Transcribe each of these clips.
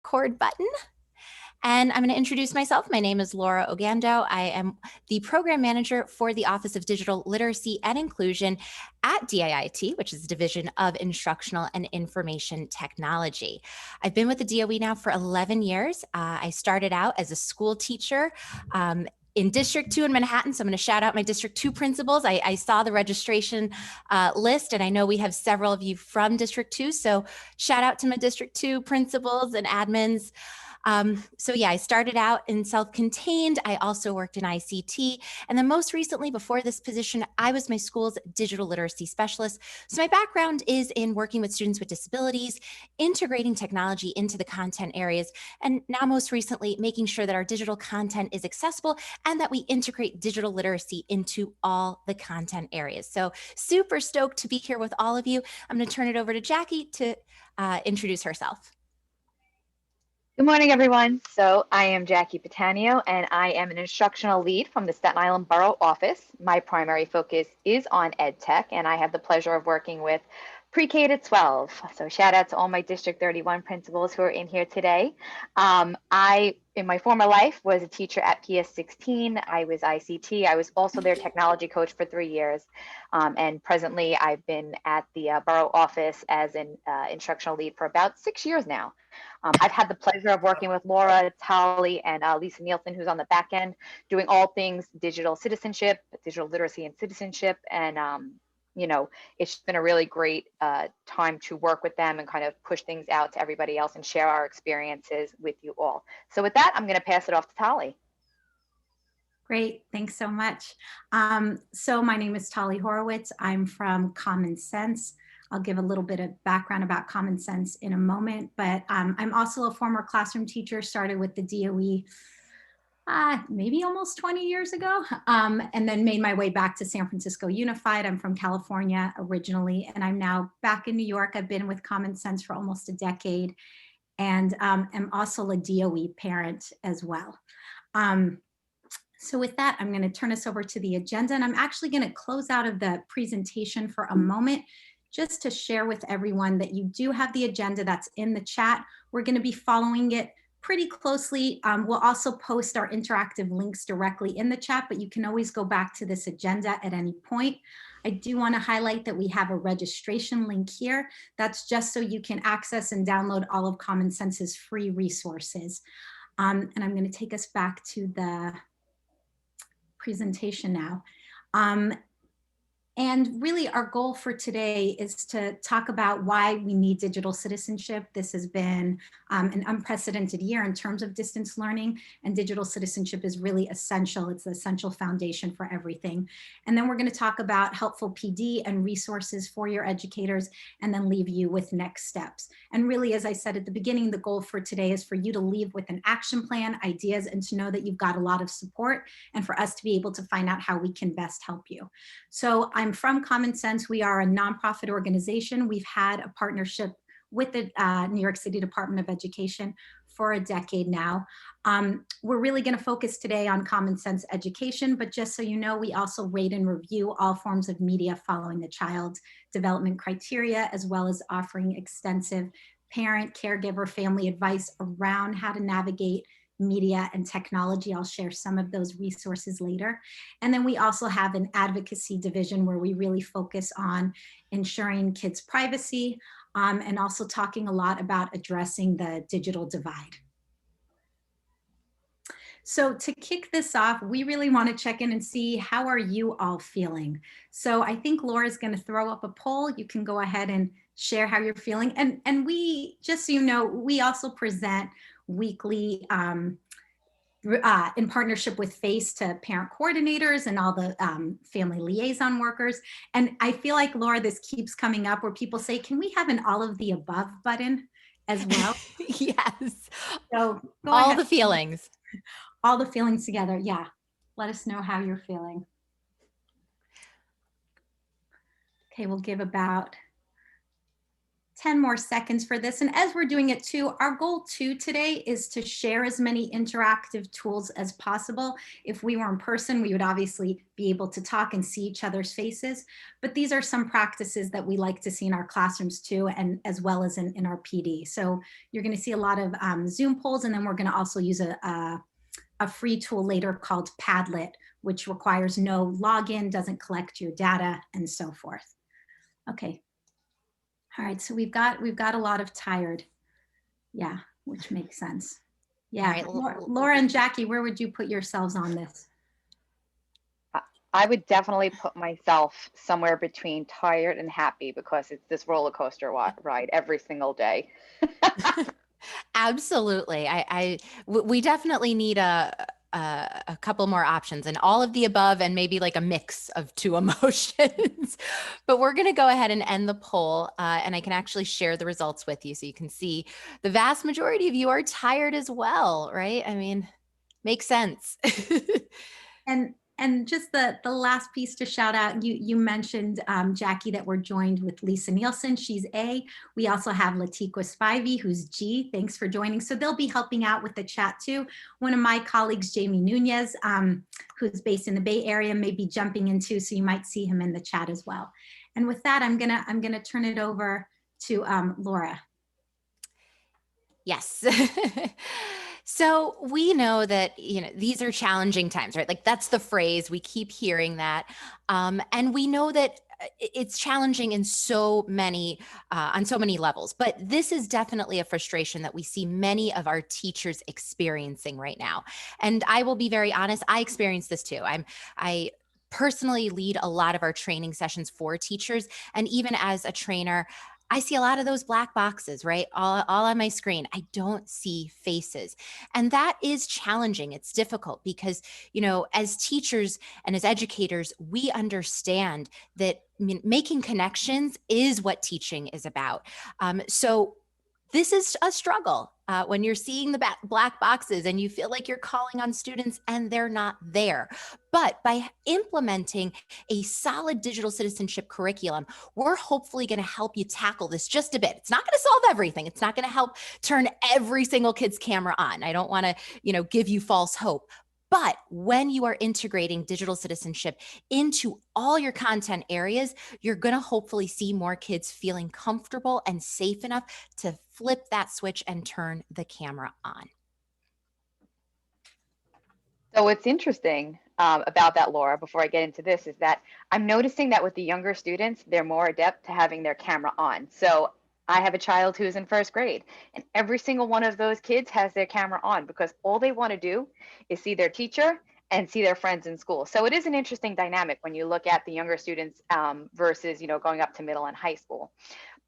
record button. And I'm going to introduce myself. My name is Laura Ogando. I am the program manager for the Office of Digital Literacy and Inclusion at DIIT, which is the Division of Instructional and Information Technology. I've been with the DOE now for 11 years. I started out as a school teacher in District 2 in Manhattan. So I'm going to shout out my District 2 principals. I saw the registration list, and I know we have several of you from District 2. So shout out to my District 2 principals and admins. So yeah, I started out in self-contained. I also worked in ICT. And then most recently, before this position, I was my school's digital literacy specialist. So my background is in working with students with disabilities, integrating technology into the content areas, and now most recently, making sure that our digital content is accessible and that we integrate digital literacy into all the content areas. So super stoked to be here with all of you. I'm going to turn it over to Jackie to introduce herself. Good morning, everyone. So I am Jackie Patanio, and I am an instructional lead from the Staten Island Borough office. My primary focus is on ed tech, and I have the pleasure of working with pre-K to 12. So shout out to all my District 31 principals who are in here today. I, in my former life, was a teacher at PS 16. I was ICT. I was also their technology coach for 3 years. And presently, I've been at the borough office as an instructional lead for about 6 years now. I've had the pleasure of working with Laura, Tali, and Lisa Nielsen, who's on the back end, doing all things digital citizenship, digital literacy and citizenship. And, you know, it's been a really great time to work with them and kind of push things out to everybody else and share our experiences with you all. So with that, I'm going to pass it off to Tali. Great, thanks so much. So my name is Tali Horowitz. I'm from Common Sense. I'll give a little bit of background about Common Sense in a moment, but I'm also a former classroom teacher, started with the DOE maybe almost 20 years ago, and then made my way back to San Francisco Unified. I'm from California originally, and I'm now back in New York. I've been with Common Sense for almost a decade, and am also a DOE parent as well. So with that, I'm going to turn us over to the agenda, and I'm actually going to close out of the presentation for a moment just to share with everyone that you do have the agenda that's in the chat. We're going to be following it pretty closely. We'll also post our interactive links directly in the chat, but you can always go back to this agenda at any point. I do want to highlight that we have a registration link here. That's just so you can access and download all of Common Sense's free resources. And I'm going to take us back to the presentation now. And really our goal for today is to talk about why we need digital citizenship. This has been an unprecedented year in terms of distance learning, and digital citizenship is really essential. It's the essential foundation for everything. And then we're going to talk about helpful PD and resources for your educators, and then leave you with next steps. And really, as I said at the beginning, the goal for today is for you to leave with an action plan, ideas, and to know that you've got a lot of support, and for us to be able to find out how we can best help you. So I'm from Common Sense. We are a nonprofit organization. We've had a partnership with the New York City Department of Education for a decade now. We're really going to focus today on Common Sense education, but just so you know, we also rate and review all forms of media following the child's development criteria, as well as offering extensive parent, caregiver, family advice around how to navigate media and technology. I'll share some of those resources later. And then we also have an advocacy division where we really focus on ensuring kids' privacy, and also talking a lot about addressing the digital divide. So to kick this off, we really want to check in and see, how are you all feeling? So I think Laura's going to throw up a poll. You can go ahead and share how you're feeling. And we, just so you know, we also present weekly in partnership with FACE to parent coordinators and all the family liaison workers. And I feel like, Laura, this keeps coming up where people say, can we have an all of the above button as well? Yes. So all the feelings. All the feelings together. Yeah. Let us know how you're feeling. Okay, we'll give about 10 more seconds for this. And as we're doing it too, our goal too today is to share as many interactive tools as possible. If we were in person, we would obviously be able to talk and see each other's faces. But these are some practices that we like to see in our classrooms too, and as well as in our PD. So you're going to see a lot of Zoom polls, and then we're going to also use a free tool later called Padlet, which requires no login, doesn't collect your data, and so forth. Okay. All right, so we've got a lot of tired. Yeah, which makes sense. Yeah, All right. Laura and Jackie, where would you put yourselves on this? I would definitely put myself somewhere between tired and happy, because it's this roller coaster ride every single day. Absolutely. We definitely need a couple more options, and all of the above, and maybe like a mix of two emotions. But we're going to go ahead and end the poll, and I can actually share the results with you so you can see the vast majority of you are tired as well, right? I mean, makes sense. And just the last piece to shout out, you mentioned, Jackie, that we're joined with Lisa Nielsen. She's A. We also have Latiqua Spivey, who's G. Thanks for joining. So they'll be helping out with the chat too. One of my colleagues, Jamie Nunez, who's based in the Bay Area, may be jumping in too, so you might see him in the chat as well. And with that, I'm gonna turn it over to Laura. Yes. So we know that, these are challenging times, right? Like, that's the phrase, we keep hearing that. And we know that it's challenging in so many, on so many levels, but this is definitely a frustration that we see many of our teachers experiencing right now. And I will be very honest, I experienced this too. I personally lead a lot of our training sessions for teachers. And even as a trainer, I see a lot of those black boxes, right? All on my screen. I don't see faces. And that is challenging. It's difficult because, as teachers and as educators, we understand that making connections is what teaching is about. So this is a struggle when you're seeing the black boxes and you feel like you're calling on students and they're not there. But by implementing a solid digital citizenship curriculum, we're hopefully going to help you tackle this just a bit. It's not going to solve everything. It's not going to help turn every single kid's camera on. I don't want to, give you false hope. But when you are integrating digital citizenship into all your content areas, you're going to hopefully see more kids feeling comfortable and safe enough to flip that switch and turn the camera on. So what's interesting about that, Laura, before I get into this, is that I'm noticing that with the younger students, they're more adept to having their camera on. So I have a child who's in first grade, and every single one of those kids has their camera on because all they want to do is see their teacher and see their friends in school. So it is an interesting dynamic when you look at the younger students versus, going up to middle and high school.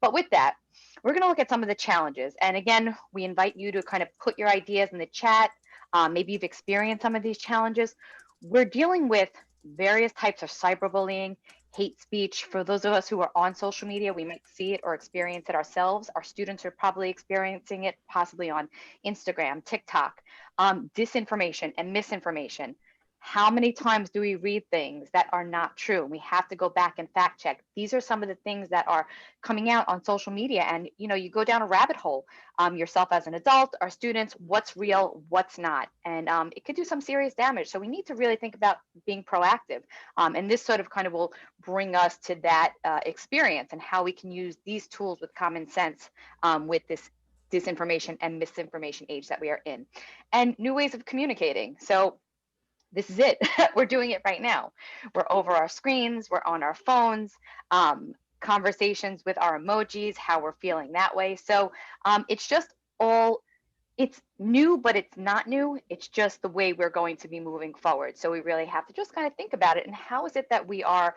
But with that, we're going to look at some of the challenges. And again, we invite you to kind of put your ideas in the chat. Maybe you've experienced some of these challenges. We're dealing with various types of cyberbullying, hate speech. For those of us who are on social media, we might see it or experience it ourselves. Our students are probably experiencing it, possibly on Instagram, TikTok, disinformation and misinformation. How many times do we read things that are not true? We have to go back and fact check. These are some of the things that are coming out on social media, and you go down a rabbit hole yourself as an adult, our students, what's real, what's not, and it could do some serious damage. So we need to really think about being proactive, and this sort of kind of will bring us to that experience and how we can use these tools with common sense with this disinformation and misinformation age that we are in, and new ways of communicating. So this is it. We're doing it right now. We're over our screens, we're on our phones, conversations with our emojis, how we're feeling that way. So it's just it's new, but it's not new. It's just the way we're going to be moving forward. So we really have to just kind of think about it. And how is it that we are,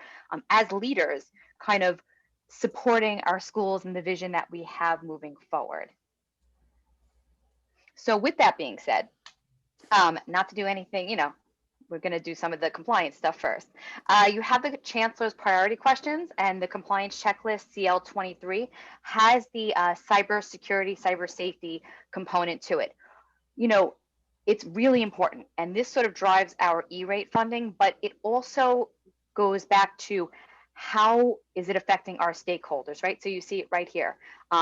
as leaders, kind of supporting our schools and the vision that we have moving forward? So with that being said, not to do anything, we're going to do some of the compliance stuff first. You have the Chancellor's priority questions, and the compliance checklist CL23 has the cybersecurity, cyber safety component to it. It's really important, and this sort of drives our E-rate funding, but it also goes back to how is it affecting our stakeholders, right? So you see it right here.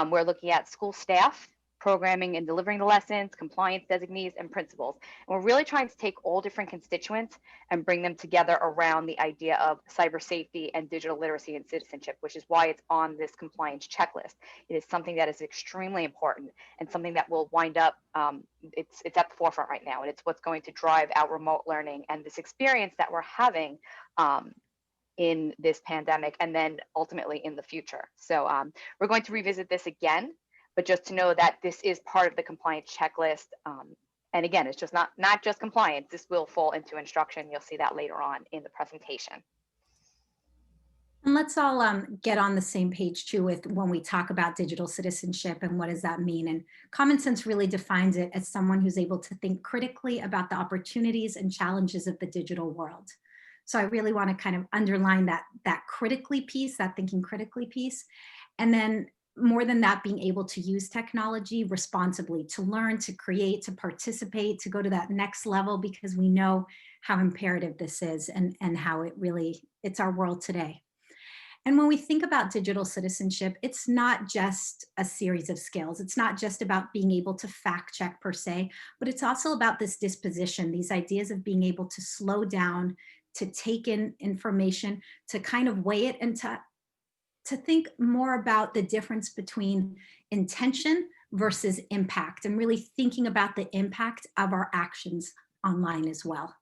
We're looking at school staff, programming and delivering the lessons, compliance designees, and principals. And we're really trying to take all different constituents and bring them together around the idea of cyber safety and digital literacy and citizenship, which is why it's on this compliance checklist. It is something that is extremely important and something that will wind up, it's at the forefront right now, and it's what's going to drive our remote learning and this experience that we're having in this pandemic, and then ultimately in the future. So we're going to revisit this again, but just to know that this is part of the compliance checklist. And again, it's just not just compliance. This will fall into instruction. You'll see that later on in the presentation. And let's all get on the same page too with when we talk about digital citizenship and what does that mean. And Common Sense really defines it as someone who's able to think critically about the opportunities and challenges of the digital world. So I really want to kind of underline that critically piece, that thinking critically piece. And then more than that, being able to use technology responsibly, to learn, to create, to participate, to go to that next level, because we know how imperative this is and how it's our world today. And when we think about digital citizenship, it's not just a series of skills. It's not just about being able to fact check per se, but it's also about this disposition, these ideas of being able to slow down, to take in information, to kind of weigh it, and to think more about the difference between intention versus impact, and really thinking about the impact of our actions online as well.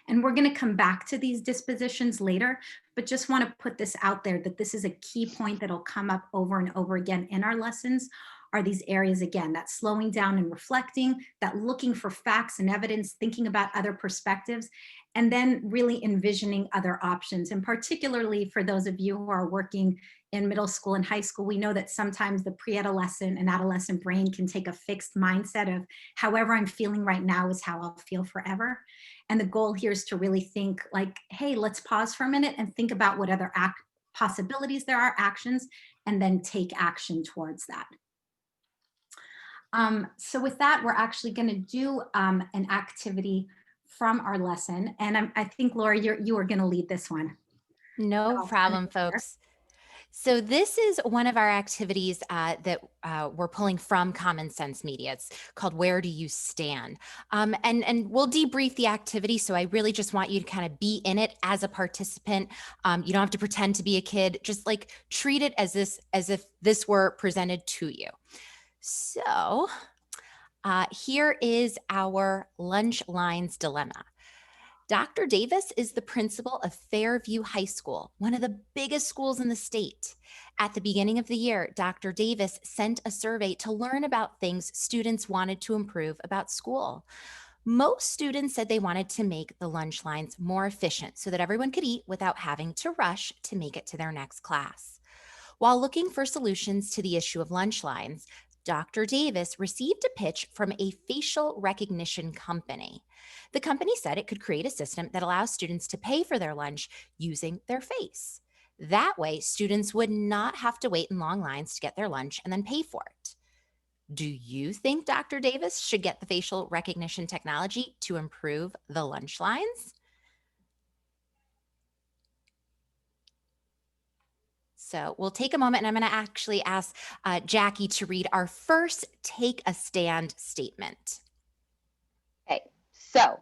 And we're going to come back to these dispositions later, but just want to put this out there that this is a key point that'll come up over and over again in our lessons, are these areas, again, that slowing down and reflecting, that looking for facts and evidence, thinking about other perspectives, and then really envisioning other options. And particularly for those of you who are working in middle school and high school, we know that sometimes the pre-adolescent and adolescent brain can take a fixed mindset of however I'm feeling right now is how I'll feel forever. And the goal here is to really think like, hey, let's pause for a minute and think about what other possibilities there are, actions, and then take action towards that. So with that, we're actually going to do an activity from our lesson. And I think, Laura, you are going to lead this one. No problem, folks. So this is one of our activities that we're pulling from Common Sense Media. It's called Where Do You Stand? And we'll debrief the activity. So I really just want you to kind of be in it as a participant. You don't have to pretend to be a kid. Just like treat it as if this were presented to you. So here is our lunch lines dilemma. Dr. Davis is the principal of Fairview High School, one of the biggest schools in the state. At the beginning of the year, Dr. Davis sent a survey to learn about things students wanted to improve about school. Most students said they wanted to make the lunch lines more efficient so that everyone could eat without having to rush to make it to their next class. While looking for solutions to the issue of lunch lines, Dr. Davis received a pitch from a facial recognition company. The company said it could create a system that allows students to pay for their lunch using their face. That way, students would not have to wait in long lines to get their lunch and then pay for it. Do you think Dr. Davis should get the facial recognition technology to improve the lunch lines? So we'll take a moment, and I'm going to actually ask Jackie to read our first take a stand statement. Okay, so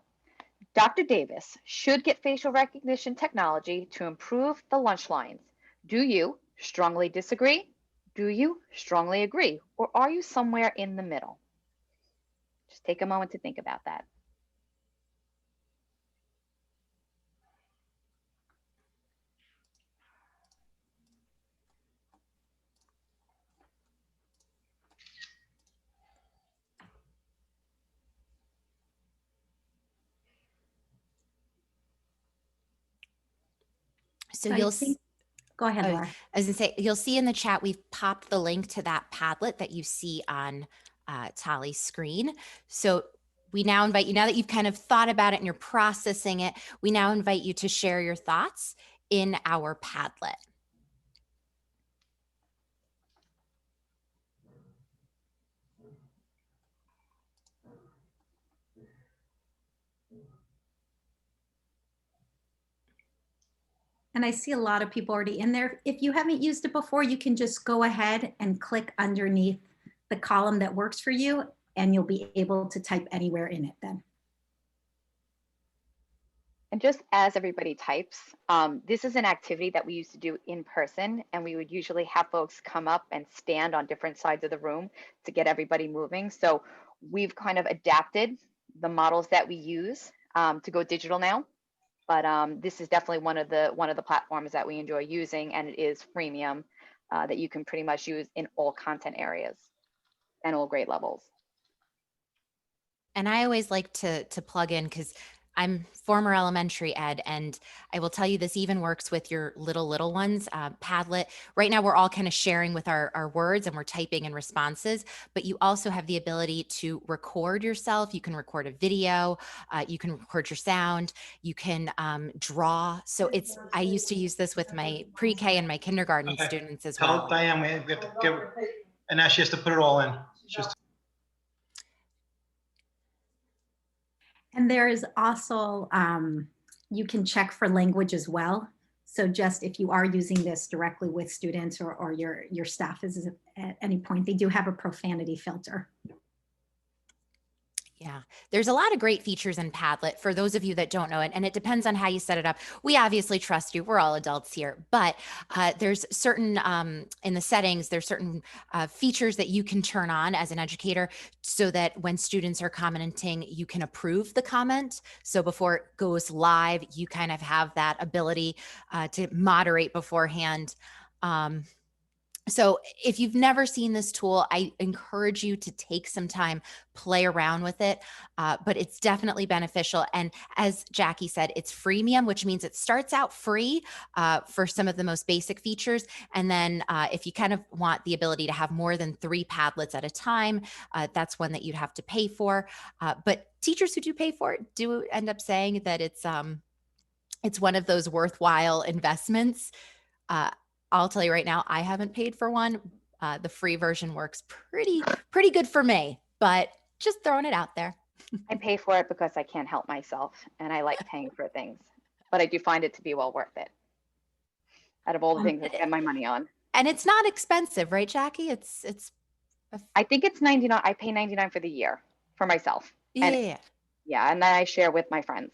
Dr. Davis should get facial recognition technology to improve the lunch lines. Do you strongly disagree? Do you strongly agree? Or are you somewhere in the middle? Just take a moment to think about that. So you'll see. Go ahead, Laura. I was going to say, you'll see in the chat, we've popped the link to that Padlet that you see on Tali's screen. So we now invite you, now that you've kind of thought about it and you're processing it, we now invite you to share your thoughts in our Padlet. And I see a lot of people already in there. If you haven't used it before, you can just go ahead and click underneath the column that works for you, and you'll be able to type anywhere in it then. And just as everybody types, this is an activity that we used to do in person, and we would usually have folks come up and stand on different sides of the room to get everybody moving. So we've kind of adapted the models that we use to go digital now. But this is definitely one of the platforms that we enjoy using, and it is freemium that you can pretty much use in all content areas and all grade levels. And I always like to plug in because I'm former elementary ed, and I will tell you this even works with your little ones. Padlet. Right now, we're all kind of sharing with our words, and we're typing in responses. But you also have the ability to record yourself. You can record a video. You can record your sound. You can draw. So it's. I used to use this with my pre-K and my kindergarten Okay. students as Tell well. Diane we have to give, and now she has to put it all in. Just And there is also, you can check for language as well. So just if you are using this directly with students or your staff is at any point, they do have a profanity filter. Yeah, there's a lot of great features in Padlet for those of you that don't know it, and it depends on how you set it up. We obviously trust you. We're all adults here, but there's certain in the settings, there's certain features that you can turn on as an educator so that when students are commenting, you can approve the comment. So before it goes live, you kind of have that ability to moderate beforehand. So if you've never seen this tool, I encourage you to take some time, play around with it, but it's definitely beneficial. And as Jackie said, it's freemium, which means it starts out free for some of the most basic features. And then if you kind of want the ability to have more than 3 Padlets at a time, that's one that you'd have to pay for. But teachers who do pay for it do end up saying that it's one of those worthwhile investments. I'll tell you right now, I haven't paid for one. The free version works pretty good for me, but just throwing it out there. I pay for it because I can't help myself, and I like paying for things, but I do find it to be well worth it out of all the things I spend my money on. And it's not expensive, right, Jackie? I think it's 99. I pay 99 for the year for myself. Yeah. And yeah, and then I share with my friends.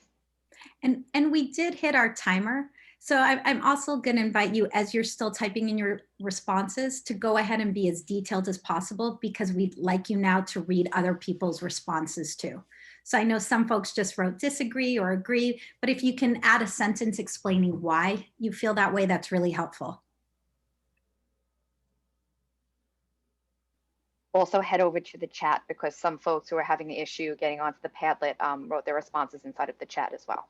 And we did hit our timer. So I'm also going to invite you, as you're still typing in your responses, to go ahead and be as detailed as possible, because we'd like you now to read other people's responses too. So I know some folks just wrote disagree or agree, but if you can add a sentence explaining why you feel that way, that's really helpful. Also head over to the chat, because some folks who are having the issue getting onto the Padlet wrote their responses inside of the chat as well.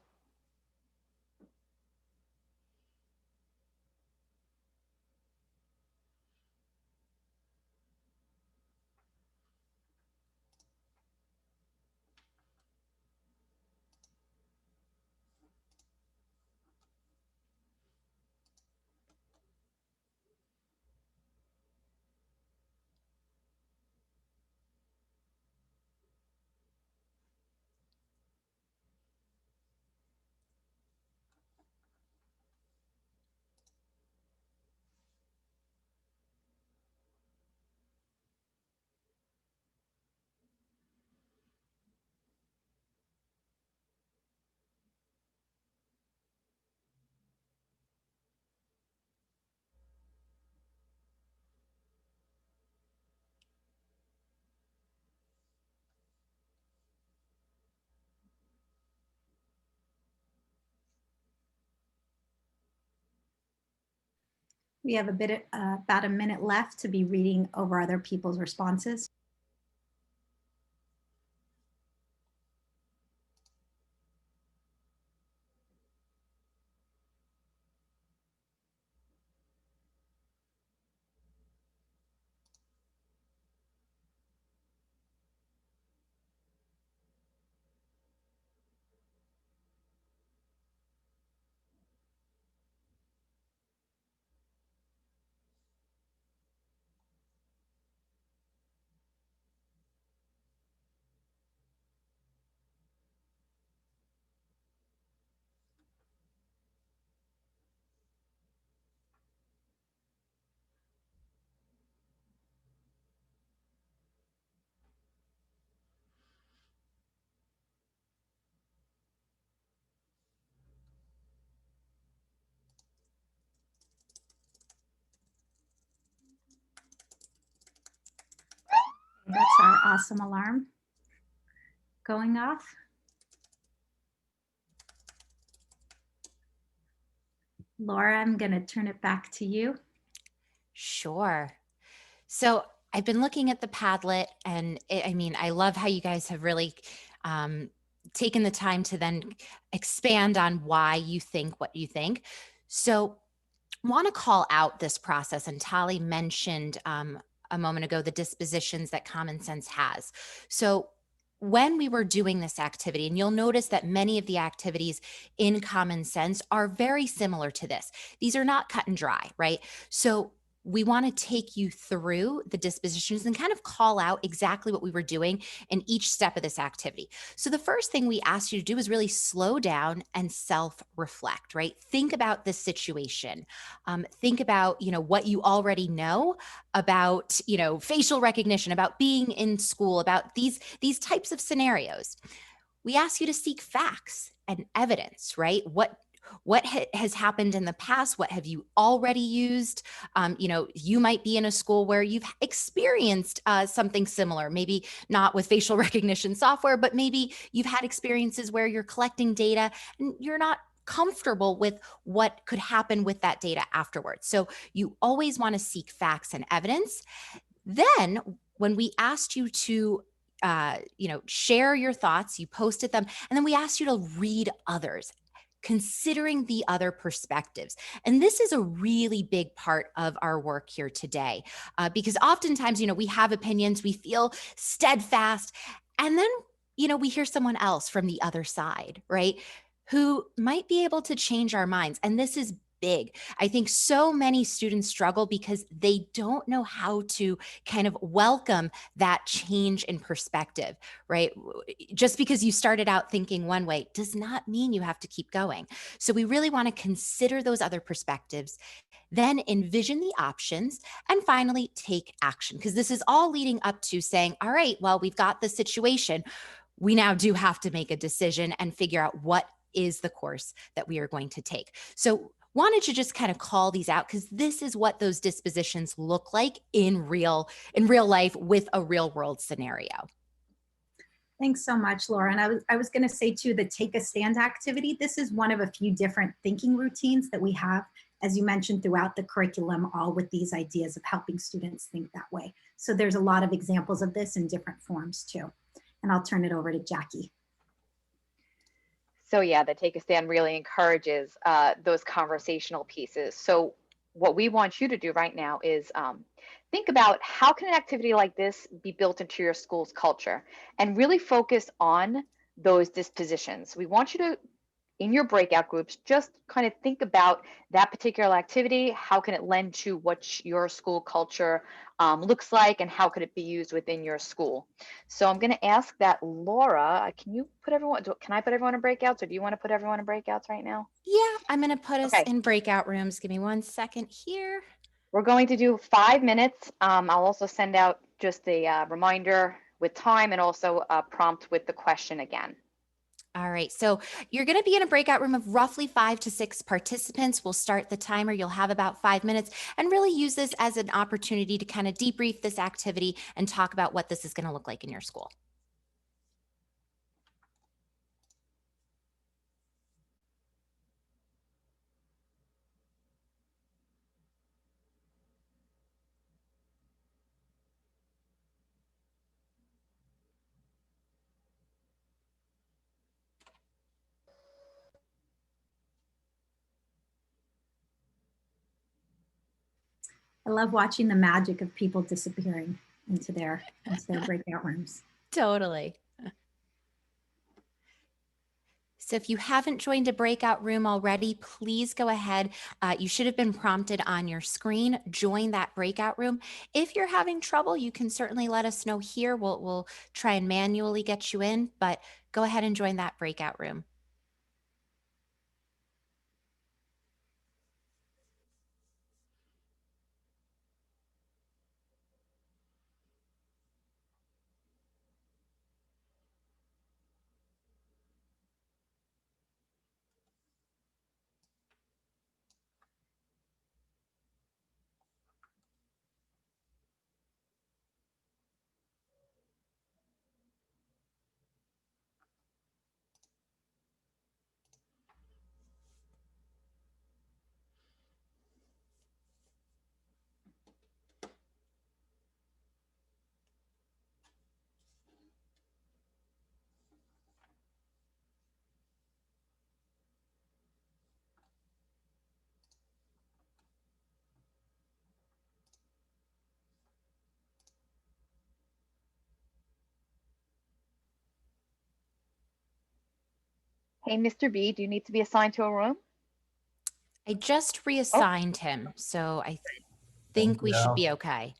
We have about a minute left to be reading over other people's responses. awesome alarm going off. Laura, I'm going to turn it back to you. Sure. So I've been looking at the Padlet, and I mean, I love how you guys have really taken the time to then expand on why you think what you think. So want to call out this process, and Tali mentioned a moment ago the dispositions that common sense has. So when we were doing this activity, and you'll notice that many of the activities in common sense are very similar to this. These are not cut and dry, right? So we want to take you through the dispositions and kind of call out exactly what we were doing in each step of this activity. So the first thing we asked you to do is really slow down and self-reflect, right? Think about this situation. Think about, what you already know about, facial recognition, about being in school, about these types of scenarios. We ask you to seek facts and evidence, right? What has happened in the past? What have you already used? You might be in a school where you've experienced something similar, maybe not with facial recognition software, but maybe you've had experiences where you're collecting data and you're not comfortable with what could happen with that data afterwards. So you always want to seek facts and evidence. Then when we asked you to share your thoughts, you posted them, and then we asked you to read others, considering the other perspectives. And this is a really big part of our work here today, because oftentimes, we have opinions, we feel steadfast, and then, we hear someone else from the other side, right? Who might be able to change our minds. And this is big. I think so many students struggle because they don't know how to kind of welcome that change in perspective, right? Just because you started out thinking one way does not mean you have to keep going. So we really want to consider those other perspectives, then envision the options, and finally take action. Because this is all leading up to saying, all right, well, we've got the situation. We now do have to make a decision and figure out what is the course that we are going to take. So wanted to just kind of call these out because this is what those dispositions look like in real life with a real world scenario. Thanks so much, Laura. And I was going to say too, the take a stand activity, this is one of a few different thinking routines that we have, as you mentioned, throughout the curriculum, all with these ideas of helping students think that way. So there's a lot of examples of this in different forms too. And I'll turn it over to Jackie. So yeah, the take a stand really encourages those conversational pieces. So what we want you to do right now is think about how can an activity like this be built into your school's culture and really focus on those dispositions. We want you to, in your breakout groups, just kind of think about that particular activity. How can it lend to what your school culture looks like, and how could it be used within your school? So I'm going to ask that Laura, can you put everyone, can I put everyone in breakouts, or do you want to put everyone in breakouts right now? Yeah, I'm going to put us Okay. in breakout rooms. Give me 1 second here. We're going to do 5 minutes. I'll also send out just a reminder with time and also a prompt with the question again. All right, so you're going to be in a breakout room of roughly 5 to 6 participants. We'll start the timer. You'll have about 5 minutes and really use this as an opportunity to kind of debrief this activity and talk about what this is going to look like in your school. I love watching the magic of people disappearing into their breakout rooms. Totally. So if you haven't joined a breakout room already, please go ahead. You should have been prompted on your screen. Join that breakout room. If you're having trouble, you can certainly let us know here. We'll try and manually get you in, but go ahead and join that breakout room. Hey, Mr. B, do you need to be assigned to a room? I just reassigned him, so I think we should be okay.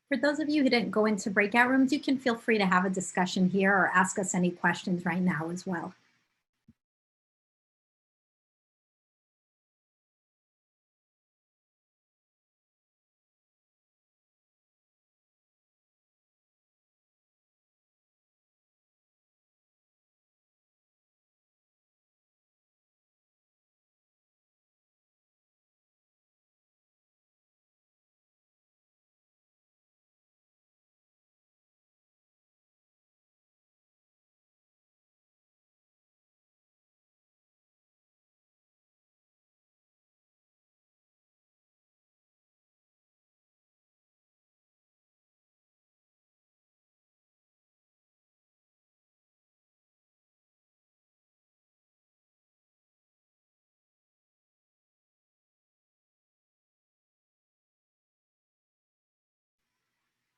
For those of you who didn't go into breakout rooms, you can feel free to have a discussion here or ask us any questions right now as well.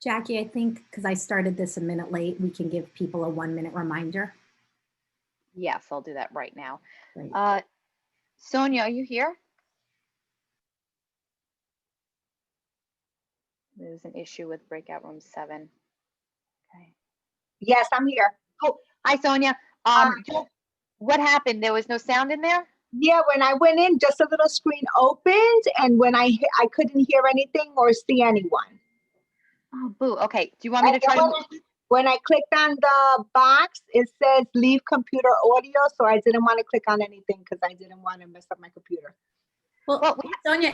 Jackie, I think because I started this a minute late, we can give people a 1-minute reminder. Yes, I'll do that right now. Great. Sonia, are you here? There's an issue with breakout room 7. Okay. Yes, I'm here. Oh, hi, Sonia. What happened? There was no sound in there? Yeah, when I went in, just a little screen opened, and when I couldn't hear anything or see anyone. Oh, boo. Okay. Do you want me to try to? When I clicked on the box, it says leave computer audio, so I didn't want to click on anything because I didn't want to mess up my computer. Well, Sonia,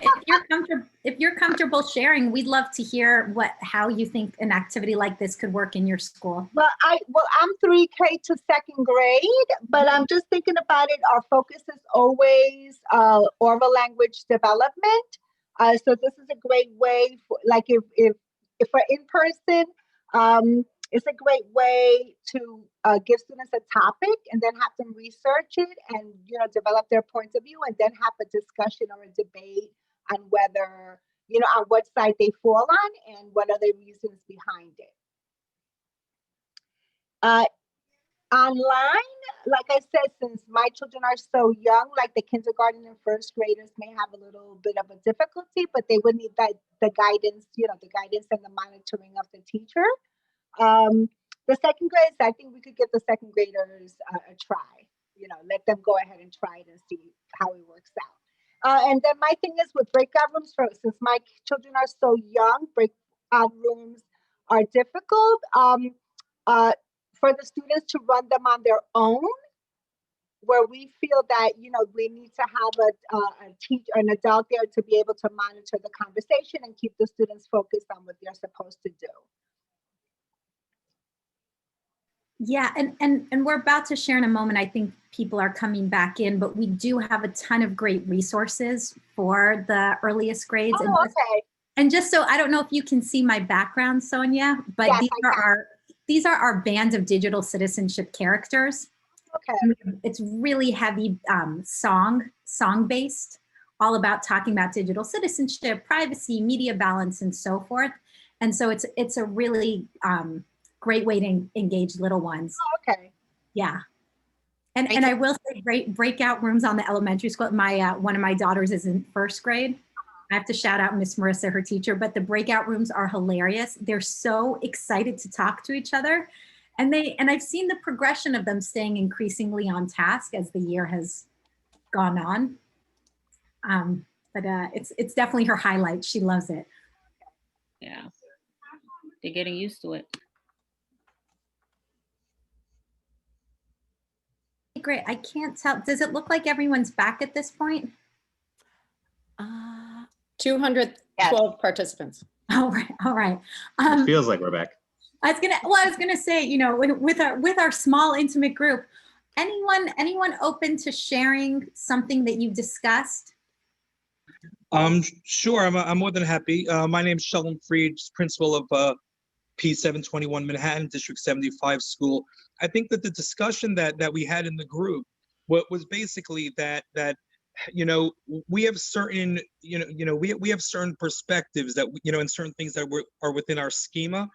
if you're comfortable sharing, we'd love to hear how you think an activity like this could work in your school. Well, I'm 3K to 2nd grade, but I'm just thinking about it. Our focus is always oral language development. So this is a great way for, like, if we're in person, it's a great way to give students a topic and then have them research it and, develop their points of view and then have a discussion or a debate on whether, on what side they fall on and what are the reasons behind it. Online, like I said, since my children are so young, like the kindergarten and first graders may have a little bit of a difficulty, but they would need the guidance, the guidance and the monitoring of the teacher. The second graders, I think we could give the second graders a try. Let them go ahead and try it and see how it works out. And then my thing is with breakout rooms, since my children are so young, breakout rooms are difficult. For the students to run them on their own, where we feel that we need to have a teacher, an adult there to be able to monitor the conversation and keep the students focused on what they're supposed to do. Yeah, and we're about to share in a moment. I think people are coming back in, but we do have a ton of great resources for the earliest grades. Oh, okay. And just so, I don't know if you can see my background, Sonia, but yes, these are these are our band of digital citizenship characters. Okay. It's really heavy song based, all about talking about digital citizenship, privacy, media balance, and so forth. And so it's a really great way to engage little ones. Oh, okay. Yeah. And I will say breakout rooms on the elementary school. My one of my daughters is in first grade. I have to shout out Miss Marissa, her teacher, but the breakout rooms are hilarious. They're so excited to talk to each other. And I've seen the progression of them staying increasingly on task as the year has gone on. But it's definitely her highlight. She loves it. Yeah, they're getting used to it. Great. I can't tell. Does it look like everyone's back at this point? 212 participants. All right. All right. It feels like we're back. I was gonna say, you know, with our small intimate group, anyone open to sharing something that you've discussed? Sure, I'm more than happy. My name's Sheldon Freed, principal of P721 Manhattan District 75 school. I think that the discussion that we had in the group was basically that you know, we have certain we have certain perspectives that and certain things that are within our schema.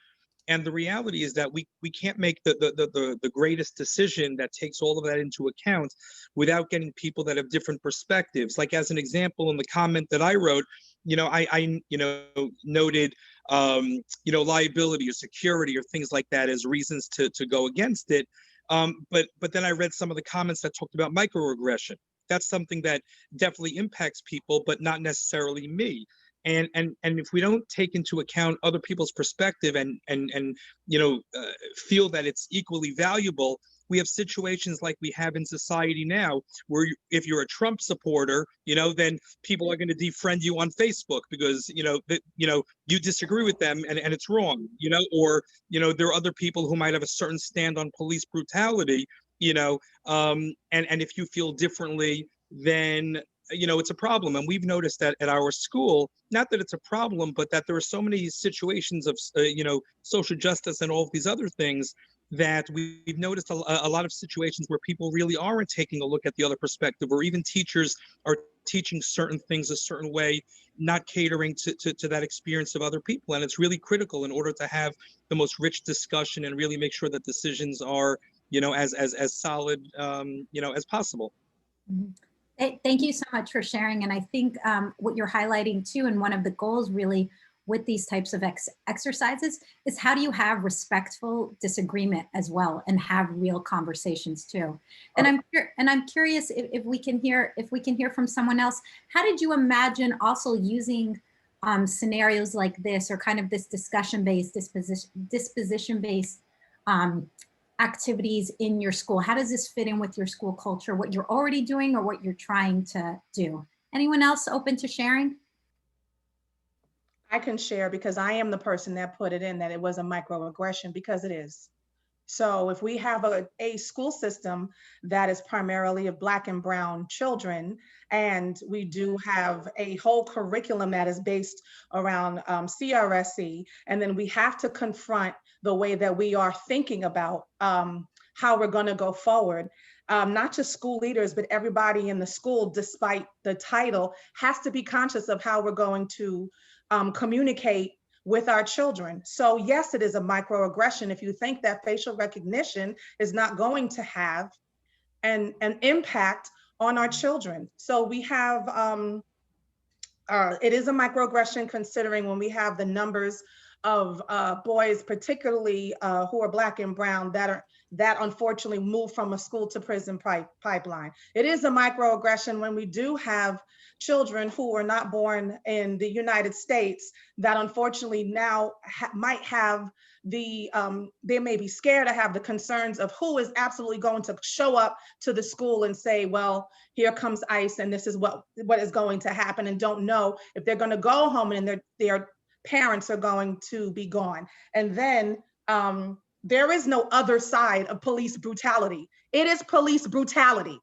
And the reality is that we can't make the greatest decision that takes all of that into account without getting people that have different perspectives. Like, as an example, in the comment that I wrote, I noted liability or security or things like that as reasons to go against it. But then I read some of the comments that talked about microaggression. That's something that definitely impacts people, but not necessarily me. And if we don't take into account other people's perspective and feel that it's equally valuable, we have situations like we have in society now, where if you're a Trump supporter, then people are going to defriend you on Facebook because you disagree with them and it's wrong, or there are other people who might have a certain stand on police brutality, and if you feel differently, then it's a problem. And we've noticed that at our school, not that it's a problem, but that there are so many situations of, social justice and all of these other things that we've noticed a lot of situations where people really aren't taking a look at the other perspective, or even teachers are teaching certain things a certain way, not catering to that experience of other people. And it's really critical in order to have the most rich discussion and really make sure that decisions are, as solid, as possible. Mm-hmm. Thank you so much for sharing. And I think what you're highlighting too, and one of the goals really with these types of exercises is how do you have respectful disagreement as well and have real conversations too. And I'm curious if we can hear from someone else. How did you imagine also using scenarios like this, or kind of this discussion-based, disposition-based activities in your school? How does this fit in with your school culture, what you're already doing or what you're trying to do? Anyone else open to sharing? I can share because I am the person that put it in that it was a microaggression, because it is. So if we have a school system that is primarily of Black and brown children, and we do have a whole curriculum that is based around CRSE, and then we have to confront the way that we are thinking about how we're going to go forward. Not just school leaders, but everybody in the school, despite the title, has to be conscious of how we're going to communicate with our children. So yes, it is a microaggression if you think that facial recognition is not going to have an impact on our children. So we have, it is a microaggression considering when we have the numbers of boys, particularly who are Black and brown, that unfortunately move from a school to prison pipeline. It is a microaggression when we do have children who are not born in the United States that unfortunately now might have they may be scared to have the concerns of who is absolutely going to show up to the school and say, well, here comes ICE and this is what is going to happen, and don't know if they're going to go home and their parents are going to be gone. And then there is no other side of police brutality. It is police brutality.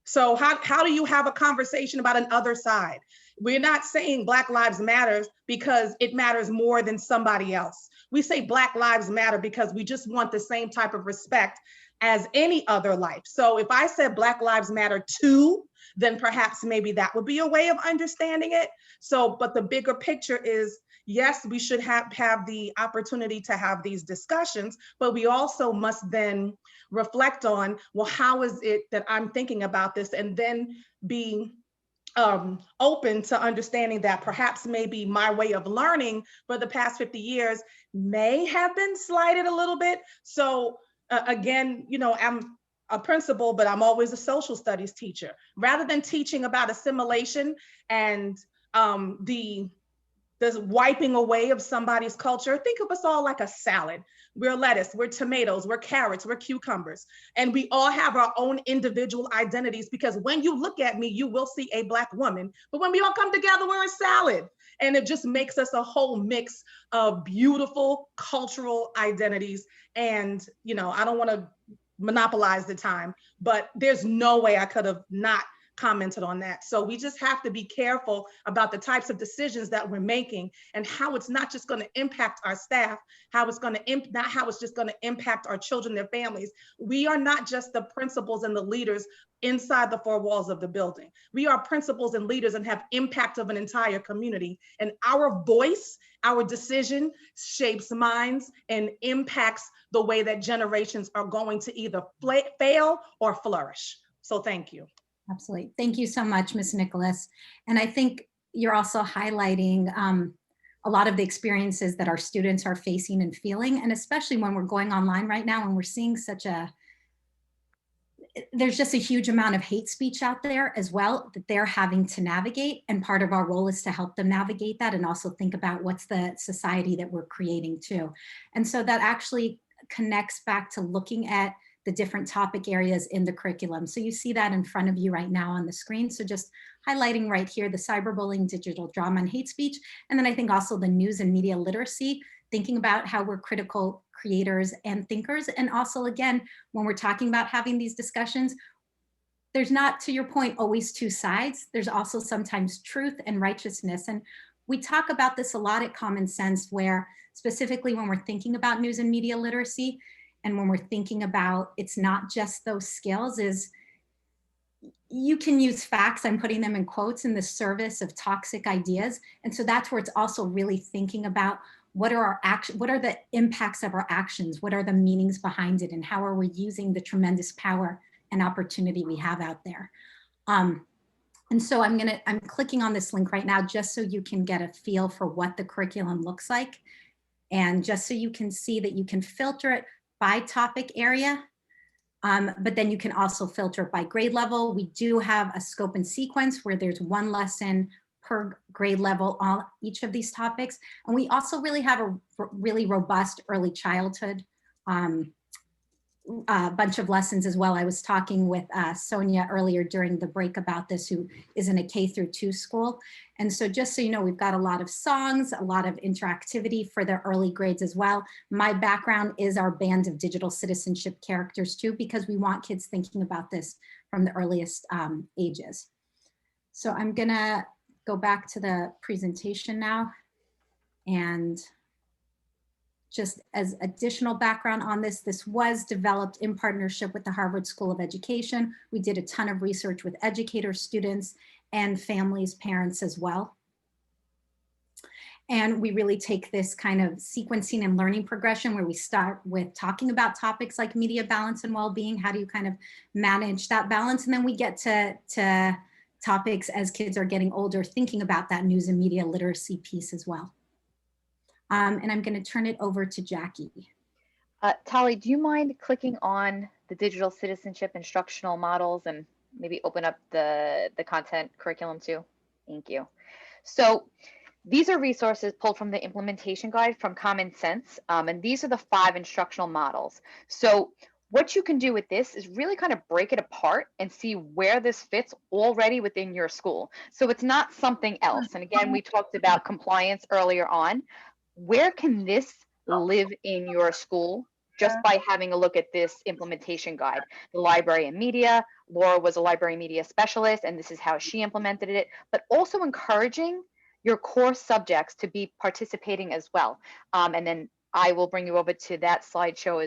So how do you have a conversation about an other side? We're not saying Black Lives Matter because it matters more than somebody else. We say Black Lives Matter because we just want the same type of respect as any other life. So if I said Black Lives Matter too, then perhaps maybe that would be a way of understanding it. So, but the bigger picture is, yes, we should have the opportunity to have these discussions, but we also must then reflect on, well, how is it that I'm thinking about this? And then be open to understanding that perhaps maybe my way of learning for the past 50 years may have been slighted a little bit. So again, you know, I'm a principal, but I'm always a social studies teacher. Rather than teaching about assimilation and the wiping away of somebody's culture, think of us all like a salad. We're lettuce, we're tomatoes, we're carrots, we're cucumbers. And we all have our own individual identities, because when you look at me, you will see a Black woman. But when we all come together, we're a salad. And it just makes us a whole mix of beautiful cultural identities. And, you know, I don't want to monopolize the time, but there's no way I could have not commented on that. So we just have to be careful about the types of decisions that we're making and how it's not just going to impact our staff, how it's going to not how it's just going to impact our children, their families. We are not just the principals and the leaders inside the four walls of the building. We are principals and leaders and have impact of an entire community. And our voice, our decision shapes minds and impacts the way that generations are going to either fail or flourish. So thank you. Absolutely. Thank you so much, Ms. Nicholas. And I think you're also highlighting a lot of the experiences that our students are facing and feeling, and especially when we're going online right now and we're seeing there's just a huge amount of hate speech out there as well that they're having to navigate. And part of our role is to help them navigate that and also think about what's the society that we're creating too. And so that actually connects back to looking at the different topic areas in the curriculum. So you see that in front of you right now on the screen. So just highlighting right here, the cyberbullying, digital drama, and hate speech. And then I think also the news and media literacy, thinking about how we're critical creators and thinkers. And also, again, when we're talking about having these discussions, there's not, to your point, always two sides. There's also sometimes truth and righteousness. And we talk about this a lot at Common Sense, where specifically when we're thinking about news and media literacy, and when we're thinking about, it's not just those skills, is you can use facts, I'm putting them in quotes, in the service of toxic ideas. And so that's where it's also really thinking about what are our actions, what are the impacts of our actions, what are the meanings behind it, and how are we using the tremendous power and opportunity we have out there. And so I'm clicking on this link right now just so you can get a feel for what the curriculum looks like. And just so you can see that you can filter it by topic area, but then you can also filter it by grade level. We do have a scope and sequence where there's one lesson per grade level on each of these topics. And we also really have a really robust early childhood bunch of lessons as well. I was talking with Sonia earlier during the break about this, who is in a K-2 school. And so just so you know, we've got a lot of songs, a lot of interactivity for the early grades as well. My background is our band of digital citizenship characters too, because we want kids thinking about this from the earliest ages. So I'm gonna go back to the presentation now, and just as additional background on this, this was developed in partnership with the Harvard School of Education. We did a ton of research with educators, students, and families, parents as well. And we really take this kind of sequencing and learning progression where we start with talking about topics like media balance and well-being. How do you kind of manage that balance? And then we get to topics as kids are getting older, thinking about that news and media literacy piece as well. And I'm going to turn it over to Jackie. Tali, do you mind clicking on the digital citizenship instructional models and maybe open up the content curriculum too? Thank you. So these are resources pulled from the implementation guide from Common Sense, and these are the 5 instructional models. So what you can do with this is really kind of break it apart and see where this fits already within your school. So it's not something else. And again, we talked about compliance earlier on. Where can this live in your school just by having a look at this implementation guide. The library and media, Laura was a library media specialist, and this is how she implemented it, but also encouraging your core subjects to be participating as well. And then I will bring you over to that slideshow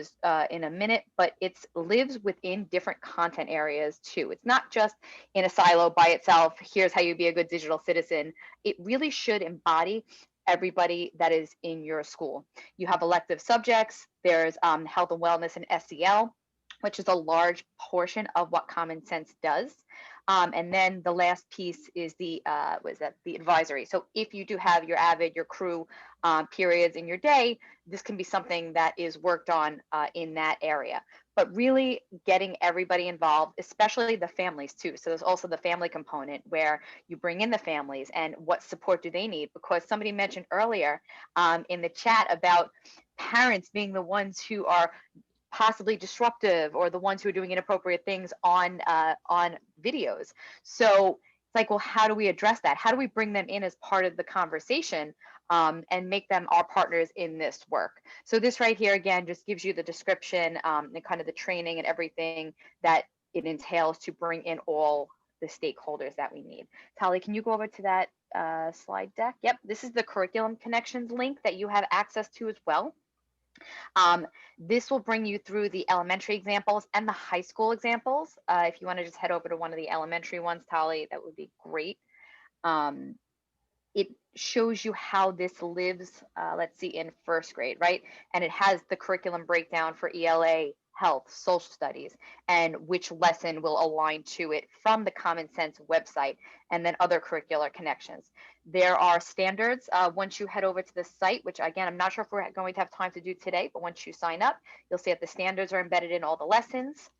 in a minute, but it lives within different content areas too. It's not just in a silo by itself. Here's how you be a good digital citizen. It really should embody everybody that is in your school. You have elective subjects. There's health and wellness and SEL, which is a large portion of what Common Sense does. And then the last piece is the the advisory. So if you do have your AVID, your crew periods in your day, this can be something that is worked on in that area. But really getting everybody involved, especially the families too. So there's also the family component where you bring in the families and what support do they need? Because somebody mentioned earlier in the chat about parents being the ones who are possibly disruptive or the ones who are doing inappropriate things on videos. So it's like, well, how do we address that? How do we bring them in as part of the conversation and make them our partners in this work? So this right here, again, just gives you the description and kind of the training and everything that it entails to bring in all the stakeholders that we need. Tali, can you go over to that slide deck? Yep, this is the curriculum connections link that you have access to as well. This will bring you through the elementary examples and the high school examples. If you want to just head over to one of the elementary ones, Tali, that would be great. It shows you how this lives, let's see, in first grade, right? And it has the curriculum breakdown for ELA, health, social studies, and which lesson will align to it from the Common Sense website, and then other curricular connections. There are standards once you head over to the site, which again, I'm not sure if we're going to have time to do today, but once you sign up, you'll see that the standards are embedded in all the lessons,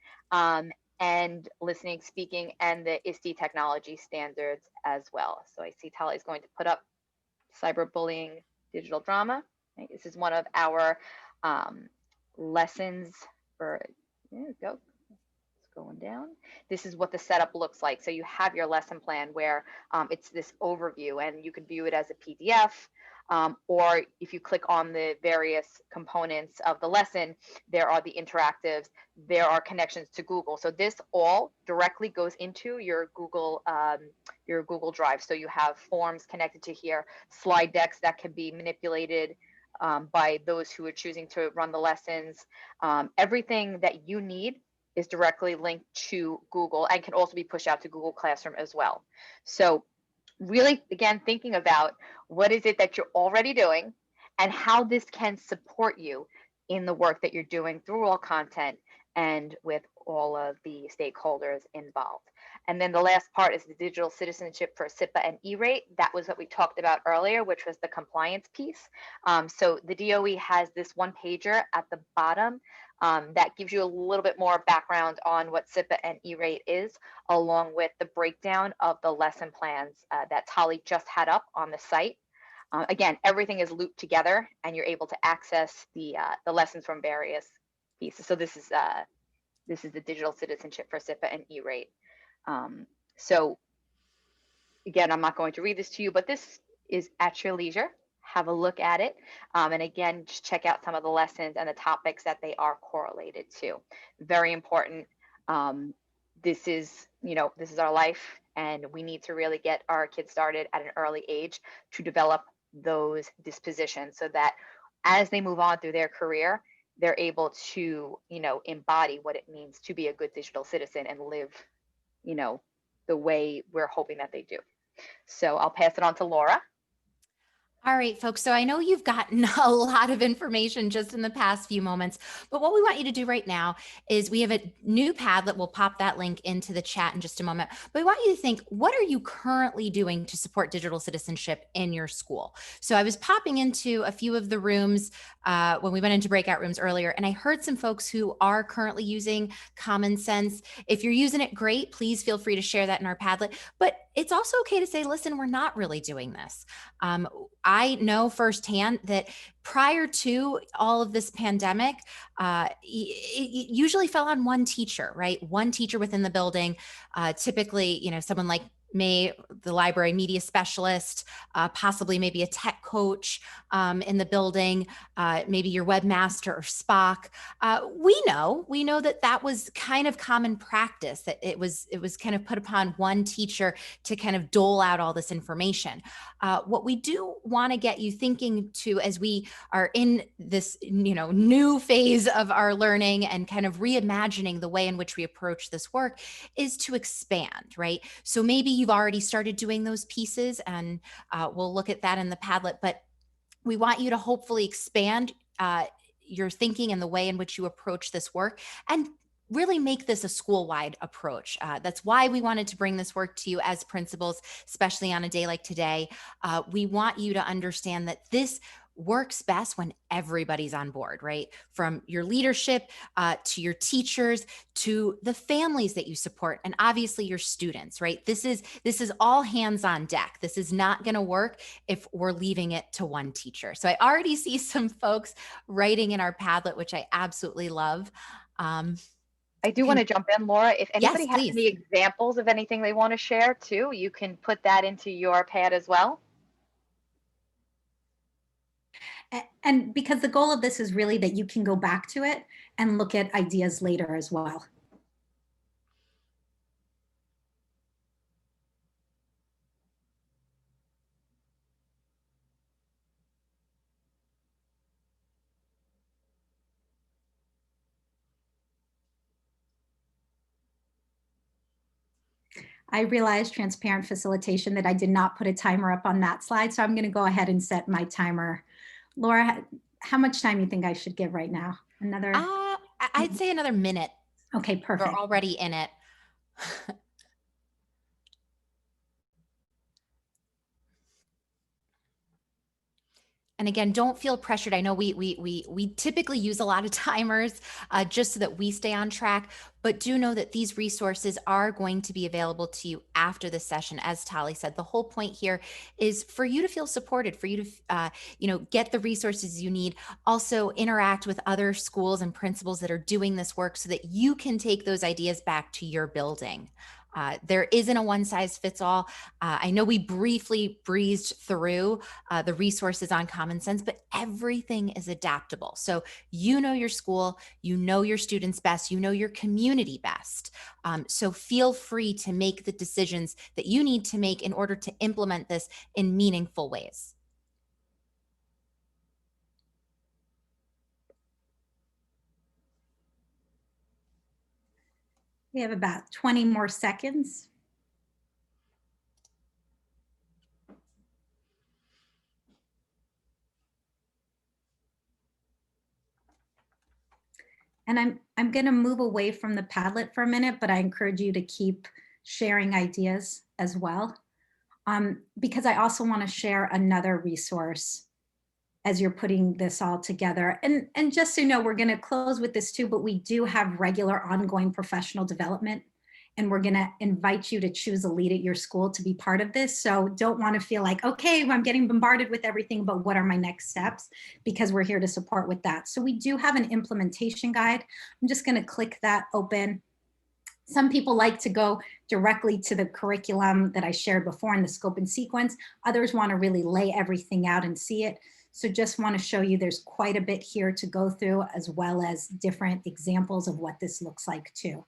and listening, speaking, and the ISTE technology standards as well. So I see Tali is going to put up cyberbullying digital drama. Right? This is one of our lessons for, there we go. Going down. This is what the setup looks like. So you have your lesson plan where it's this overview, and you can view it as a PDF, or if you click on the various components of the lesson, there are the interactives, there are connections to Google. So this all directly goes into your Google Drive. So you have forms connected to here, slide decks that can be manipulated by those who are choosing to run the lessons. Everything that you need is directly linked to Google and can also be pushed out to Google Classroom as well. So really, again, thinking about what is it that you're already doing and how this can support you in the work that you're doing through all content and with all of the stakeholders involved. And then the last part is the digital citizenship for SIPA and E-rate. That was what we talked about earlier, which was the compliance piece. So the DOE has this one pager at the bottom that gives you a little bit more background on what SIPA and E-rate is, along with the breakdown of the lesson plans that Tali just had up on the site. Again, everything is looped together and you're able to access the lessons from various pieces. So this is the digital citizenship for SIPA and E-rate. So again, I'm not going to read this to you, but this is at your leisure. Have a look at it. And again, just check out some of the lessons and the topics that they are correlated to. Very important. This is our life, and we need to really get our kids started at an early age to develop those dispositions so that as they move on through their career, they're able to, embody what it means to be a good digital citizen and live, the way we're hoping that they do. So I'll pass it on to Laura. All right, folks. So I know you've gotten a lot of information just in the past few moments, but what we want you to do right now is we have a new Padlet. We'll pop that link into the chat in just a moment. But we want you to think, what are you currently doing to support digital citizenship in your school? So I was popping into a few of the rooms when we went into breakout rooms earlier, and I heard some folks who are currently using Common Sense. If you're using it, great. Please feel free to share that in our Padlet. But it's also okay to say, listen, we're not really doing this. I know firsthand that prior to all of this pandemic, it usually fell on one teacher, right? One teacher within the building, typically, someone like may the library media specialist, possibly maybe a tech coach in the building, maybe your webmaster or Spock. We know that that was kind of common practice, that it was kind of put upon one teacher to kind of dole out all this information. What we do want to get you thinking to, as we are in this new phase of our learning and kind of reimagining the way in which we approach this work, is to expand, right? So maybe you've already started doing those pieces, and we'll look at that in the Padlet, but we want you to hopefully expand your thinking and the way in which you approach this work, and really make this a school-wide approach. That's why we wanted to bring this work to you as principals, especially on a day like today. We want you to understand that this works best when everybody's on board, right? From your leadership to your teachers, to the families that you support, and obviously your students, right? This is all hands on deck. This is not going to work if we're leaving it to one teacher. So I already see some folks writing in our Padlet, which I absolutely love. I do want to jump in, Laura. If anybody Yes, has please. any examples of anything they want to share too, you can put that into your pad as well. And because the goal of this is really that you can go back to it and look at ideas later as well. I realized, transparent facilitation, that I did not put a timer up on that slide. So I'm going to go ahead and set my timer. Laura, how much time do you think I should give right now? Another? I'd say another minute. Okay, perfect. We're already in it. And again, don't feel pressured. I know we typically use a lot of timers just so that we stay on track, but do know that these resources are going to be available to you after the session. As Tali said, the whole point here is for you to feel supported, for you to get the resources you need. Also interact with other schools and principals that are doing this work so that you can take those ideas back to your building. There isn't a one size fits all. I know we briefly breezed through the resources on Common Sense, but everything is adaptable. So you know your school, you know your students best, you know your community best. So feel free to make the decisions that you need to make in order to implement this in meaningful ways. We have about 20 more seconds. And I'm going to move away from the Padlet for a minute, but I encourage you to keep sharing ideas as well, because I also want to share another resource as you're putting this all together. And just so you know, we're going to close with this too, but we do have regular ongoing professional development, and we're going to invite you to choose a lead at your school to be part of this. So don't want to feel like, okay, I'm getting bombarded with everything, but what are my next steps? Because we're here to support with that. So we do have an implementation guide. I'm just going to click that open. Some people like to go directly to the curriculum that I shared before in the scope and sequence. Others want to really lay everything out and see it. So just want to show you there's quite a bit here to go through, as well as different examples of what this looks like too.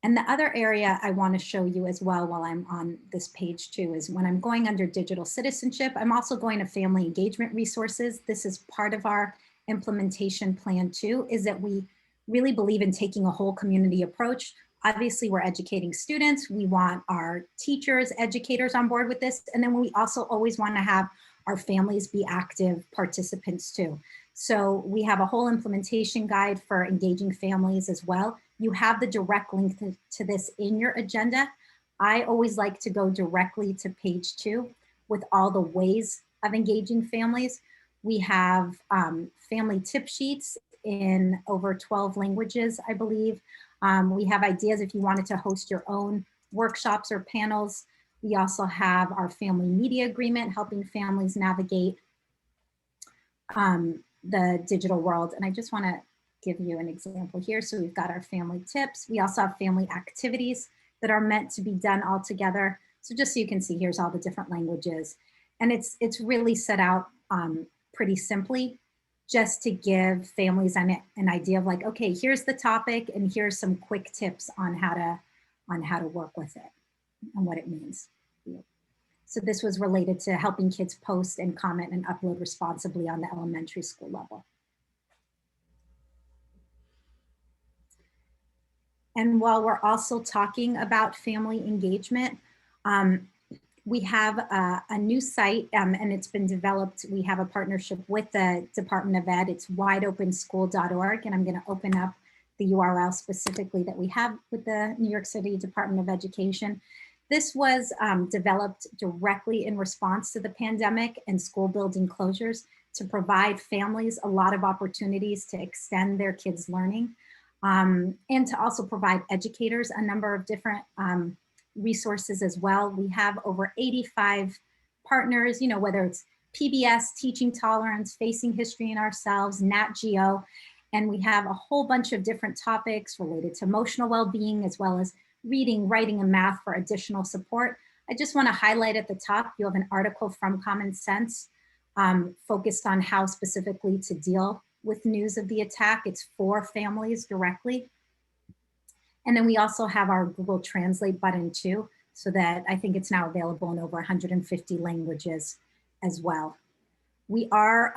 And the other area I want to show you as well while I'm on this page too is when I'm going under digital citizenship, I'm also going to family engagement resources. This is part of our implementation plan too, is that we really believe in taking a whole community approach. Obviously, we're educating students. We want our teachers, educators on board with this. And then we also always want to have our families be active participants too. So we have a whole implementation guide for engaging families as well. You have the direct link to this in your agenda. I always like to go directly to page 2 with all the ways of engaging families. We have family tip sheets in over 12 languages, I believe. We have ideas if you wanted to host your own workshops or panels. We also have our family media agreement, helping families navigate the digital world. And I just want to give you an example here. So we've got our family tips. We also have family activities that are meant to be done all together. So just so you can see, here's all the different languages. And it's really set out pretty simply, just to give families an idea of like, okay, here's the topic and here's some quick tips on how to work with it and what it means. So this was related to helping kids post and comment and upload responsibly on the elementary school level. And while we're also talking about family engagement, we have a new site and it's been developed. We have a partnership with the Department of Ed. It's wideopenschool.org, and I'm going to open up the URL specifically that we have with the New York City Department of Education. This was developed directly in response to the pandemic and school building closures to provide families a lot of opportunities to extend their kids' learning, and to also provide educators a number of different resources as well. We have over 85 partners, you know, whether it's PBS, Teaching Tolerance, Facing History in Ourselves, Nat Geo, and we have a whole bunch of different topics related to emotional well-being, as well as reading, writing, and math for additional support. I just want to highlight at the top, you have an article from Common Sense focused on how specifically to deal with news of the attack. It's for families directly. And then we also have our Google Translate button too, so that I think it's now available in over 150 languages as well. We are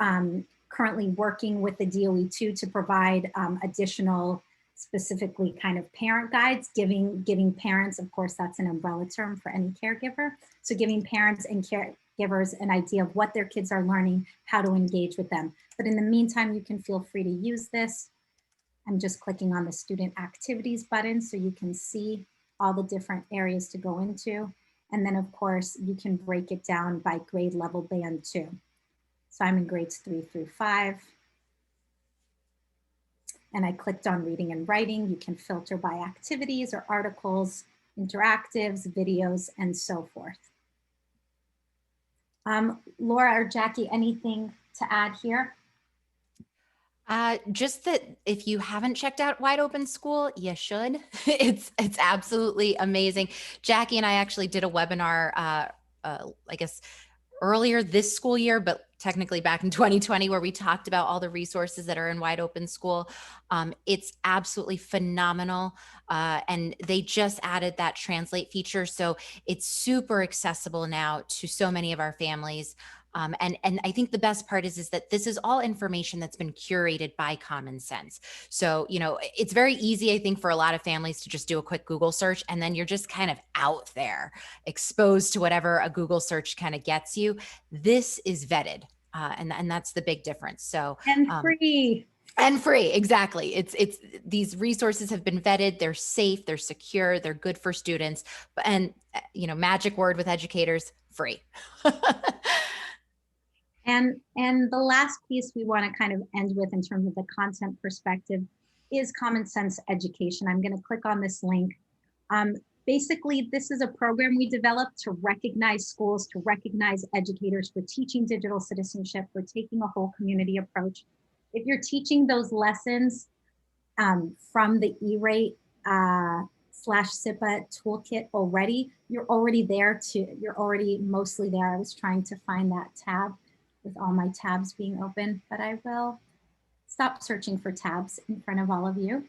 currently working with the DOE too to provide additional specifically kind of parent guides, giving parents, of course, that's an umbrella term for any caregiver. So giving parents and caregivers an idea of what their kids are learning, how to engage with them. But in the meantime, you can feel free to use this. I'm just clicking on the student activities button so you can see all the different areas to go into. And then of course, you can break it down by grade level band too. So I'm in grades 3 through 5. And I clicked on reading and writing. You can filter by activities or articles, interactives, videos, and so forth. Laura or Jackie, anything to add here? Just that if you haven't checked out Wide Open School, you should. It's absolutely amazing. Jackie and I actually did a webinar, I guess, earlier this school year, but technically back in 2020, where we talked about all the resources that are in Wide Open School. It's absolutely phenomenal. And they just added that translate feature. So it's super accessible now to so many of our families. And I think the best part is that this is all information that's been curated by Common Sense. So, you know, it's very easy, I think, for a lot of families to just do a quick Google search, and then you're just kind of out there, exposed to whatever a Google search kind of gets you. This is vetted, and that's the big difference. So and free. And free, exactly. It's these resources have been vetted. They're safe, they're secure, they're good for students. And you know, magic word with educators: free. And the last piece we want to kind of end with in terms of the content perspective is Common Sense Education. I'm going to click on this link. Basically, this is a program we developed to recognize schools, to recognize educators for teaching digital citizenship, for taking a whole community approach. If you're teaching those lessons from the E-Rate /SIPA toolkit already, you're already mostly there. I was trying to find that tab with all my tabs being open, but I will stop searching for tabs in front of all of you.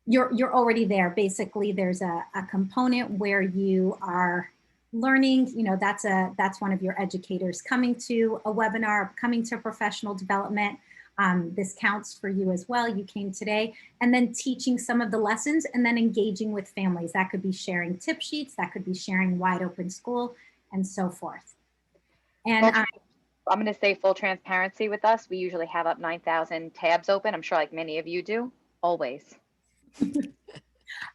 You're already there. Basically, there's a component where you are learning, you know, that's one of your educators coming to a webinar, coming to professional development. This counts for you as well. You came today, and then teaching some of the lessons and then engaging with families. That could be sharing tip sheets, that could be sharing Wide Open School, and so forth. And I'm going to say full transparency with us. We usually have up 9,000 tabs open. I'm sure like many of you do, always. And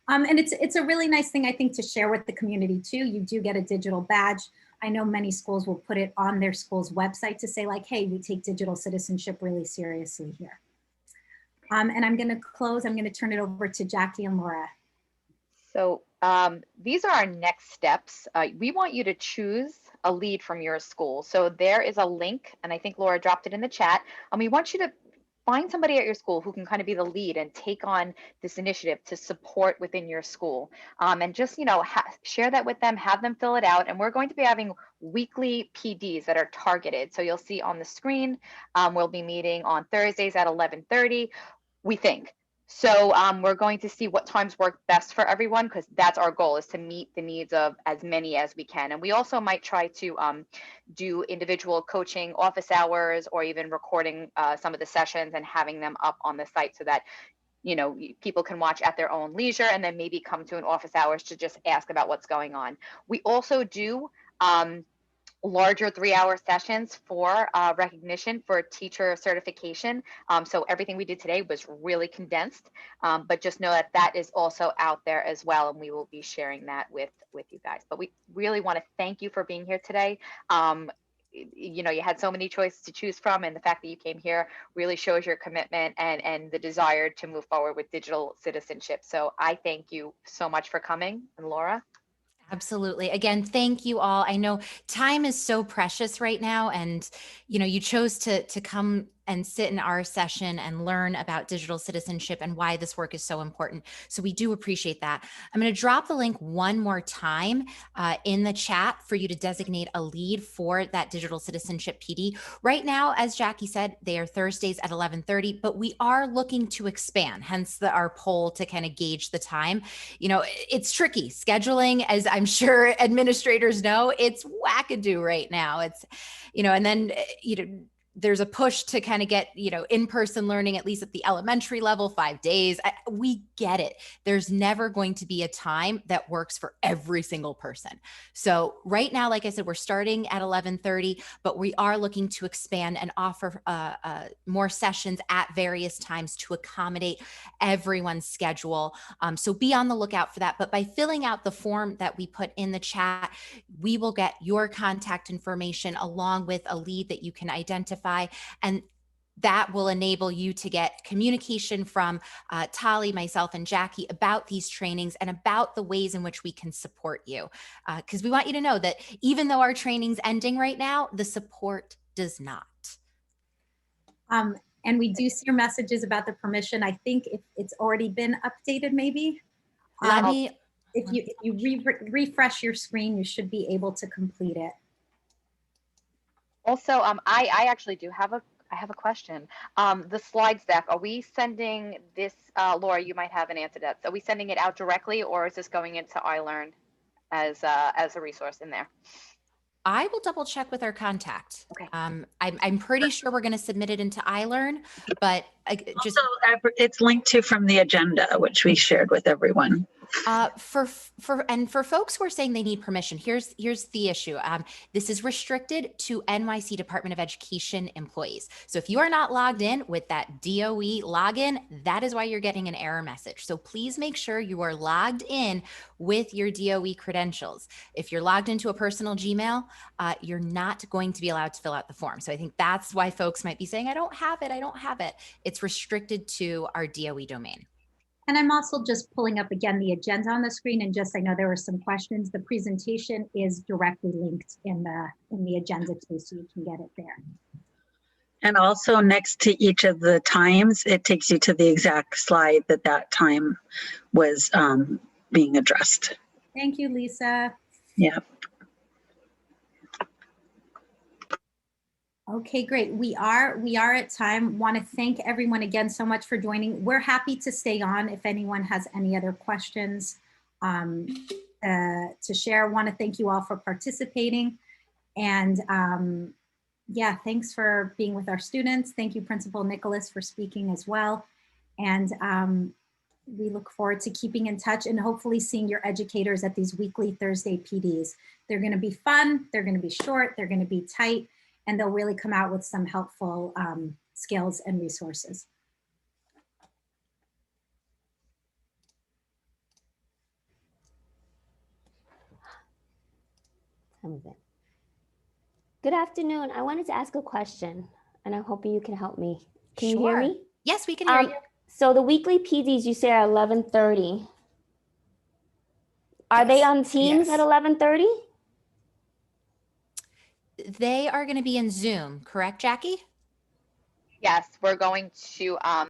it's a really nice thing, I think, to share with the community too. You do get a digital badge. I know many schools will put it on their school's website to say like, hey, we take digital citizenship really seriously here. And I'm going to close. I'm going to turn it over to Jackie and Laura. So these are our next steps. We want you to choose a lead from your school. So there is a link, and I think Laura dropped it in the chat. And we want you to find somebody at your school who can kind of be the lead and take on this initiative to support within your school. And just, share that with them, have them fill it out. And we're going to be having weekly PDs that are targeted. So you'll see on the screen, we'll be meeting on Thursdays at 11:30, we think. So we're going to see what times work best for everyone, because that's our goal, is to meet the needs of as many as we can. And we also might try to do individual coaching office hours, or even recording some of the sessions and having them up on the site so that people can watch at their own leisure, and then maybe come to an office hours to just ask about what's going on. We also do larger 3-hour sessions for recognition for teacher certification. So everything we did today was really condensed, but just know that that is also out there as well, and we will be sharing that with you guys. But we really want to thank you for being here today. You had so many choices to choose from, and the fact that you came here really shows your commitment and the desire to move forward with digital citizenship. So I thank you so much for coming. And Laura? Absolutely. Again, thank you all. I know time is so precious right now, and you chose to come and sit in our session and learn about digital citizenship and why this work is so important. So we do appreciate that. I'm going to drop the link one more time in the chat for you to designate a lead for that digital citizenship PD. Right now, as Jackie said, they are Thursdays at 11:30, but we are looking to expand, hence our poll to kind of gauge the time. It's tricky scheduling, as I'm sure administrators know. It's wackadoo right now. It's, and then, there's a push to kind of get, in-person learning, at least at the elementary level, 5 days. We get it. There's never going to be a time that works for every single person. So right now, like I said, we're starting at 11:30, but we are looking to expand and offer more sessions at various times to accommodate everyone's schedule. So be on the lookout for that. But by filling out the form that we put in the chat, we will get your contact information along with a lead that you can identify, and that will enable you to get communication from Tali, myself, and Jackie about these trainings and about the ways in which we can support you. Because we want you to know that even though our training's ending right now, the support does not. And we do see your messages about the permission. I think it's already been updated, maybe. If you refresh your screen, you should be able to complete it. Also, I actually do have a question. The slides deck, are we sending this, Laura, you might have an answer to that. Are we sending it out directly, or is this going into iLearn as a resource in there? I will double check with our contact. Okay. I'm pretty sure we're going to submit it into iLearn, but also, it's linked to from the agenda, which we shared with everyone. For folks who are saying they need permission, here's the issue. This is restricted to NYC Department of Education employees. So if you are not logged in with that DOE login, that is why you're getting an error message. So please make sure you are logged in with your DOE credentials. If you're logged into a personal Gmail, you're not going to be allowed to fill out the form. So I think that's why folks might be saying, I don't have it. It's restricted to our DOE domain. And I'm also just pulling up again the agenda on the screen, and just, I know there were some questions. The presentation is directly linked in the agenda too, so you can get it there. And also next to each of the times, it takes you to the exact slide that time was being addressed. Thank you, Lisa. Yeah. Okay, great. We are at time. Want to thank everyone again so much for joining. We're happy to stay on if anyone has any other questions to share. Want to thank you all for participating. And yeah, thanks for being with our students. Thank you, Principal Nicholas, for speaking as well. And we look forward to keeping in touch and hopefully seeing your educators at these weekly Thursday PDs. They're going to be fun. They're going to be short. They're going to be tight. And they'll really come out with some helpful skills and resources. Good afternoon. I wanted to ask a question, and I'm hoping you can help me. Can Sure. you hear me? Yes, we can hear you. So the weekly PDs you say are 11:30. Are they on Teams at 11:30? They are going to be in Zoom, correct, Jackie? Yes, we're going to